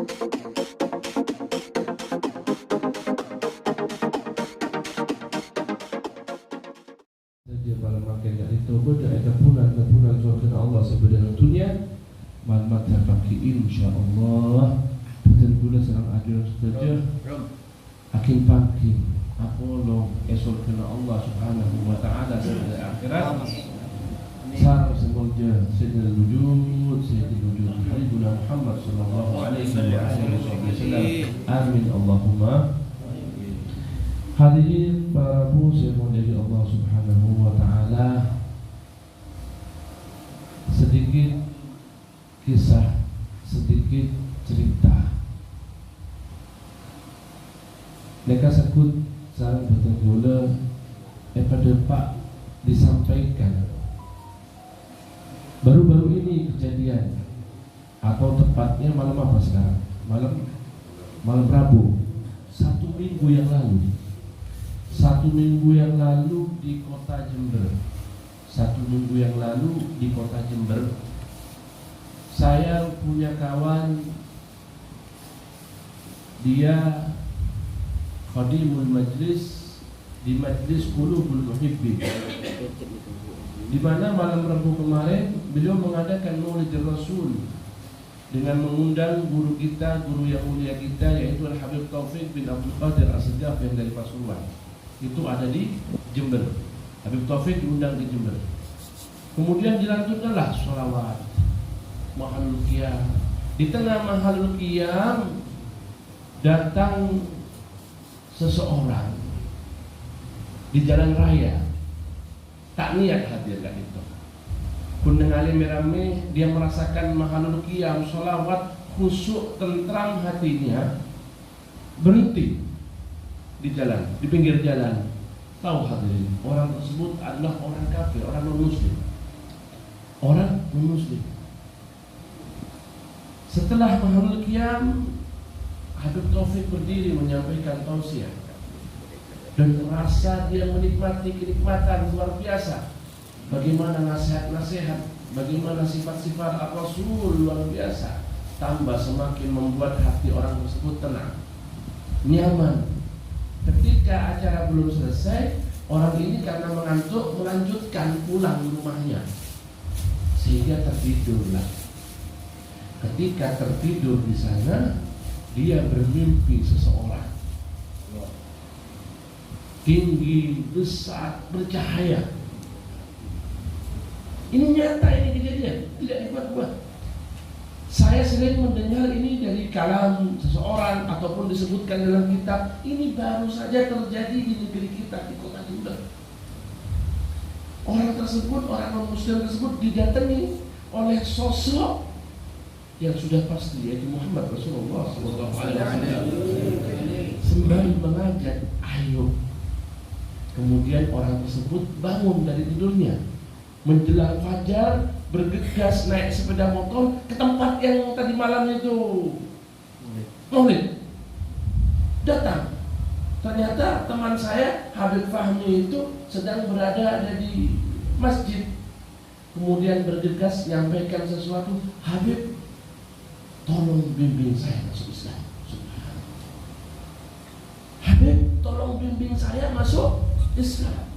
Dia malam makan dari tobat dan kepunan surga Allah sebenarnya dunia malmat terpakai insyaallah betul gula serang adil saja akin pagi Apollo esok kena Allah subhanahu wa ta'ala sampai akhirat sarang semoga sayyidul wujud Habibuna Muhammad sallallahu alaihi wasallam amin Allahumma. Hadirin para bu saya mohon dari Allah subhanahu wa ta'ala sedikit kisah, sedikit cerita mereka sekut sarang betul-betul pada Pak disampaikan baru-baru ini kejadian atau tepatnya malam apa sekarang? Malam Rabu 1 minggu yang lalu. 1 minggu yang lalu di kota Jember. 1 minggu yang lalu di kota Jember. Saya punya kawan, dia khadimul majlis di Majlis Qulubul Muhibbin, di mana malam Rabu kemarin beliau mengadakan Maulid Rasul dengan mengundang guru kita, guru yang mulia kita, yaitu Al-Habib Taufik bin Abdul Qadir As-Siddiq yang dari Pasuruan. Itu ada di Jember. Habib Taufik diundang di Jember. Kemudian dilanjutkanlah sholawat Mahalul Qiyam. Di tengah Mahalul Qiyam datang seseorang di jalan raya, tak niat hadir kan itu. Pun dengan rame, dia merasakan Mahalul Qiyam, sholawat, khusyuk, tentram hatinya, berhenti di jalan, di pinggir jalan. Tahu hadirin, orang tersebut adalah orang kafir, orang non-muslim. Orang non-muslim. Setelah Mahalul Qiyam, Habib Taufik berdiri menyampaikan tausiah dan merasa dia menikmati kenikmatan luar biasa. Bagaimana nasihat-nasihat, bagaimana sifat-sifat Rasul luar biasa, tambah semakin membuat hati orang tersebut tenang, nyaman. Ketika acara belum selesai, orang ini karena mengantuk melanjutkan pulang rumahnya, sehingga tertidurlah. Ketika tertidur di sana, dia bermimpi seseorang tinggi, besar, bercahaya. Ini nyata, ini kejadian, tidak dibuat-buat. Saya sering mendengar ini dari kalam seseorang ataupun disebutkan dalam kitab. Ini baru saja terjadi di negeri kita, di kota Jember. Orang tersebut, orang non-muslim tersebut didatangi oleh sosok yang sudah pasti, yaitu Muhammad Rasulullah SAW. Sembari mengajak, ayo. Kemudian orang tersebut bangun dari tidurnya, menjelang fajar, bergegas naik sepeda motor ke tempat yang tadi malam itu Maulid. Datang, ternyata teman saya Habib Fahmi itu sedang ada di masjid. Kemudian bergegas menyampaikan sesuatu, Habib, tolong bimbing saya masuk Islam. Habib, tolong bimbing saya masuk Islam.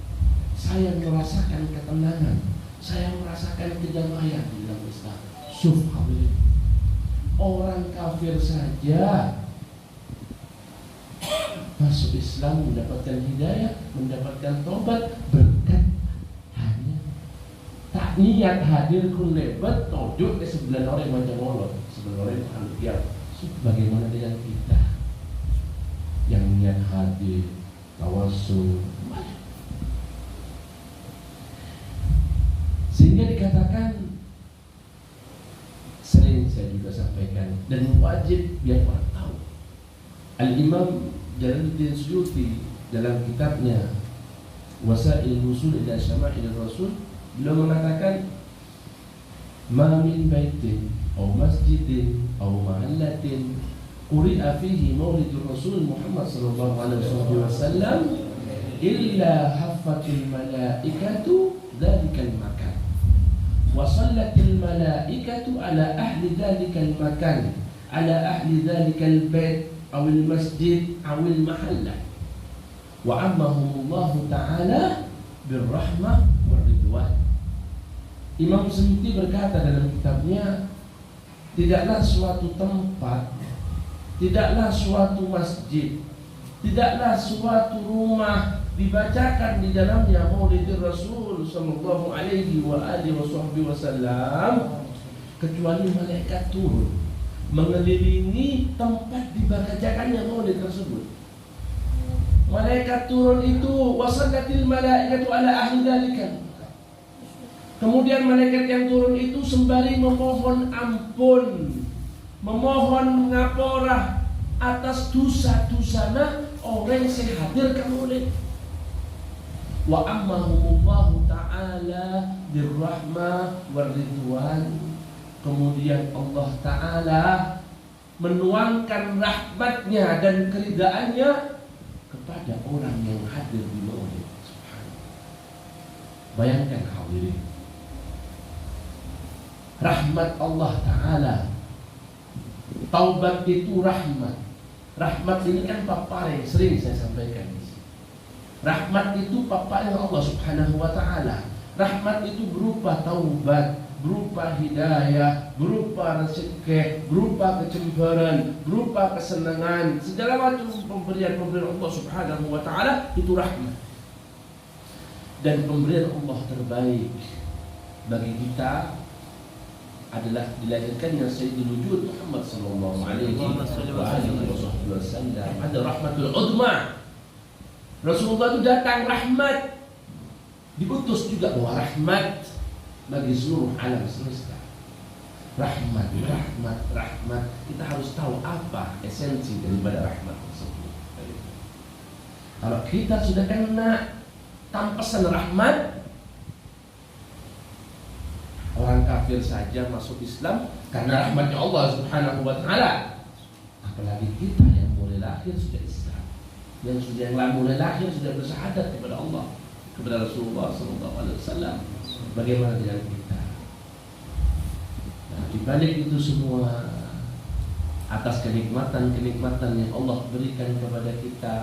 Saya merasakan ketenangan, saya merasakan kedamaian di dalam Islam. Subhanallah. Orang kafir saja masuk Islam, mendapatkan hidayah, mendapatkan tobat berkat hanya tak niat hadir kulebat tojuk ke 9 orang macam molot, 9 orang hadir. Bagaimana dengan kita yang niat hadir, tawasul, sehingga dikatakan, sering saya juga sampaikan dan wajib biar orang tahu. Al-Imam Jalaluddin Suyuti dalam kitabnya Wasail Wusul ila Syama'il Rasul, beliau mengatakan, ma min baitin aw masjidin aw mahallatin quri'a fihi Maulidur Rasul Muhammad sallallahu alaihi wasallam illa haffatil malaikatu dzalikal makan wa sallatil malaikatu ala ahli dzalikal makan ala ahli dzalikal bait awil masjid awil mahallah wa ammahumullahu ta'ala birrahmah waridwan. Imam Suyuti berkata dalam kitabnya, tidaklah suatu tempat, tidaklah suatu masjid, tidaklah suatu rumah dibacakan di dalamnya Maulid Rasul sallallahu alaihi wa alihi wasallam kecuali malaikat turun mengelilingi tempat dibacakannya Maulid tersebut. Malaikat turun itu wasallatil malaikatu ala ahli dzalika. Kemudian malaikat yang turun itu sembari memohon ampun, memohon ngapora atas dosa-dosana orang yang hadir ke maulid. Wa ammahumullahu ta'ala birrahmah waridwan. Kemudian Allah Ta'ala menuangkan rahmatnya dan keridaannya kepada orang yang hadir di maulid. Bayangkan hadirin, rahmat Allah Ta'ala. Taubat itu rahmat. Rahmat ini kan paparan sering saya sampaikan di sini. Rahmat itu paparan Allah Subhanahu wa Ta'ala. Rahmat itu berupa taubat, berupa hidayah, berupa rezeki, berupa kecemburuan, berupa kesenangan, segala macam pemberian-pemberian Allah Subhanahu wa Ta'ala itu rahmat. Dan pemberian Allah terbaik bagi kita adalah dilahirkannya Sayyidul Wujud Muhammad sallallahu alaihi wasallam. Ada rahmatul uzma. Rasulullah itu datang rahmat, diutus juga bawa rahmat bagi seluruh alam semesta. Rahmat, rahmat, rahmat. Kita harus tahu apa esensi daripada rahmat tersebut. Kalau kita sudah kena tampasan rahmat, orang kafir saja masuk Islam karena rahmatnya Allah Subhanahu wa Ta'ala. Apalagi kita yang mulai lahir sudah Islam, yang sudah mulai lahir sudah bersyahadat kepada Allah, kepada Rasulullah sallallahu alaihi wasallam. Bagaimana dengan kita? Nah, di balik itu semua, atas kenikmatan-kenikmatan yang Allah berikan kepada kita,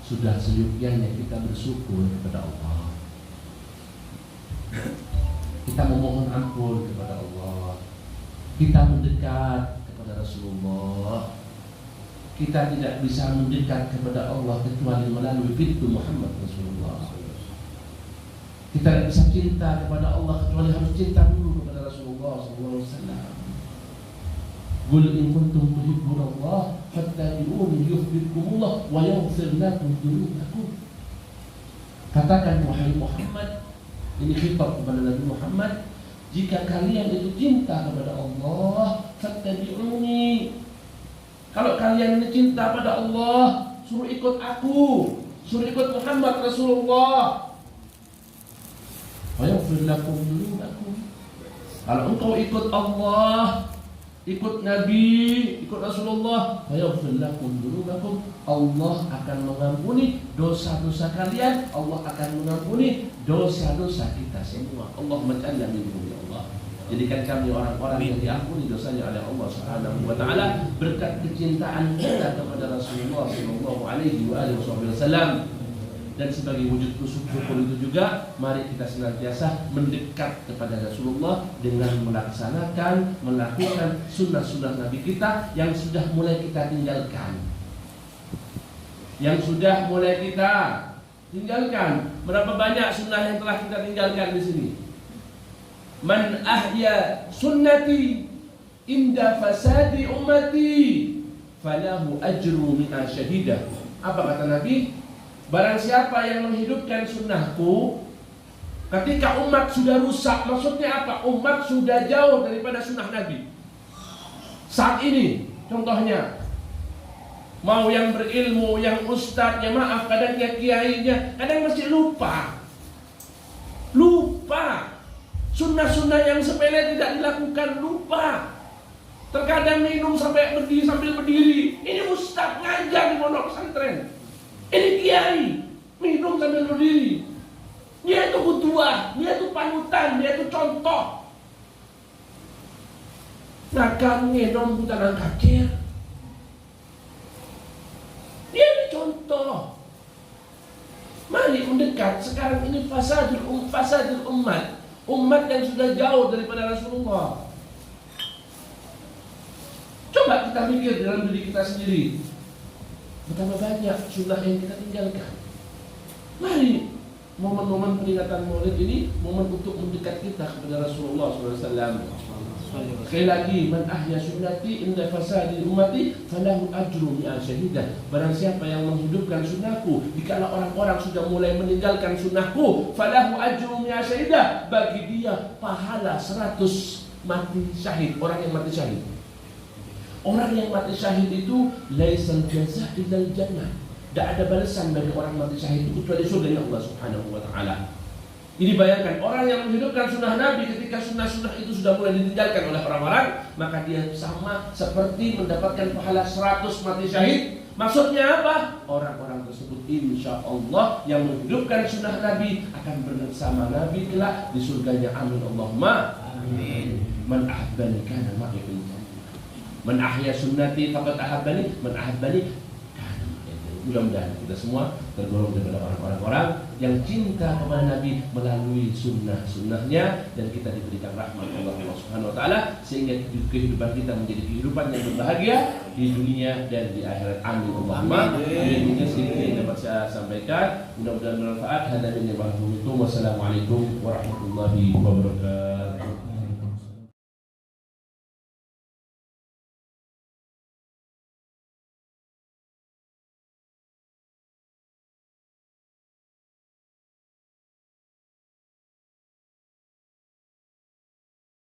sudah seyukianya kita bersyukur kepada Allah. Kita memohon ampun kepada Allah. Kita mendekat kepada Rasulullah. Kita tidak bisa mendekat kepada Allah kecuali melalui pintu Muhammad Rasulullah. Kita tidak bisa cinta kepada Allah kecuali harus cinta dulu kepada Rasulullah SAW. Qul in kuntum tuhibbunallah fattabi'uni yuhibbukumullah wa yaghfir lakum dzunubakum. Katakan wahai Muhammad, ini khitab kepada Nabi Muhammad, jika kalian itu cinta kepada Allah, fattabi'uni. Kalau kalian ini cinta pada Allah, suruh ikut aku, suruh ikut Muhammad Rasulullah. Wa yaghfir lakum dzunubakum. Kalau engkau ikut Allah, ikut Nabi, ikut Rasulullah, wa yaghfir lakum dzunubakum, Allah akan mengampuni dosa-dosa kalian, Allah akan mengampuni dosa-dosa kita semua. Allahumma ij'alna minhum ya Allah. Jadikan kami orang-orang yang diampuni dosanya oleh Allah Subhanahu wa Ta'ala berkat kecintaan kita kepada Rasulullah sallallahu alaihi wasallam. Dan sebagai wujud syukur itu juga, mari kita senantiasa mendekat kepada Rasulullah dengan melakukan sunnah-sunnah Nabi kita yang sudah mulai kita tinggalkan. Berapa banyak sunnah yang telah kita tinggalkan di sini? Man ahya sunnati inda fasadi ummati falahu ajru mi'a syahidah. Apa kata Nabi? Barang siapa yang menghidupkan sunnahku ketika umat sudah rusak, maksudnya apa? Umat sudah jauh daripada sunnah Nabi. Saat ini, contohnya, mau yang berilmu, yang ustadznya, maaf, kadang yang kiainya, kadang masih lupa. Sunnah-sunnah yang sepele tidak dilakukan, lupa. Terkadang minum sampai berdiri sambil berdiri. Ini ustadz ngajar di pondok pesantren. Ini kiai minum sambil berdiri. Dia itu kutuah, dia itu panutan, dia itu contoh. Makan ngenom bukan kakir. Dia ada contoh. Mari mendekat. Sekarang ini fasadul umat. Umat yang sudah jauh daripada Rasulullah. Coba kita mikir dalam diri kita sendiri. Betapa banyak sunnah yang kita tinggalkan. Mari momen-momen peringatan Maulid ini momen untuk mendekat kita kepada Rasulullah SAW. Sekali lagi, man ahya sunnati inda fasadi ummati falahu ajru mi'a syahidah. Barang siapa yang menghidupkan sunnahku, dikala orang-orang sudah mulai meninggalkan sunnahku, falahu ajru mi'a syahidah, bagi dia pahala 100 mati syahid, orang yang mati syahid. Orang yang mati syahid itu laisal jazaa illal jannah. Tidak ada balasan bagi orang mati syahid itu kecuali surga Allah Subhanahu wa taala. Jadi bayangkan orang yang menghidupkan sunnah Nabi ketika sunnah-sunnah itu sudah mulai ditinggalkan oleh orang-orang, maka dia sama seperti mendapatkan pahala 100 mati syahid. Maksudnya apa? Orang-orang tersebut insya Allah yang menghidupkan sunnah Nabi akan bersama Nabi kelak di surganya. Amin Allahumma amin. Man ahabbani kana ma'i fil jannah. Man ahya sunnati faqad ahabbani, man ahabbani. Mudah-mudahan kita semua tergolong daripada orang-orang yang cinta kepada Nabi melalui sunnah-sunnahnya, dan kita diberikan rahmat Allah Subhanahu Wa Taala sehingga kehidupan kita menjadi kehidupan yang berbahagia di dunia dan di akhirat. Amin Allahumma amin. Ini sedikit yang dapat saya sampaikan. Mudah-mudahan bermanfaat. Hadirin yang berbahagia. Wassalamualaikum warahmatullahi wabarakatuh.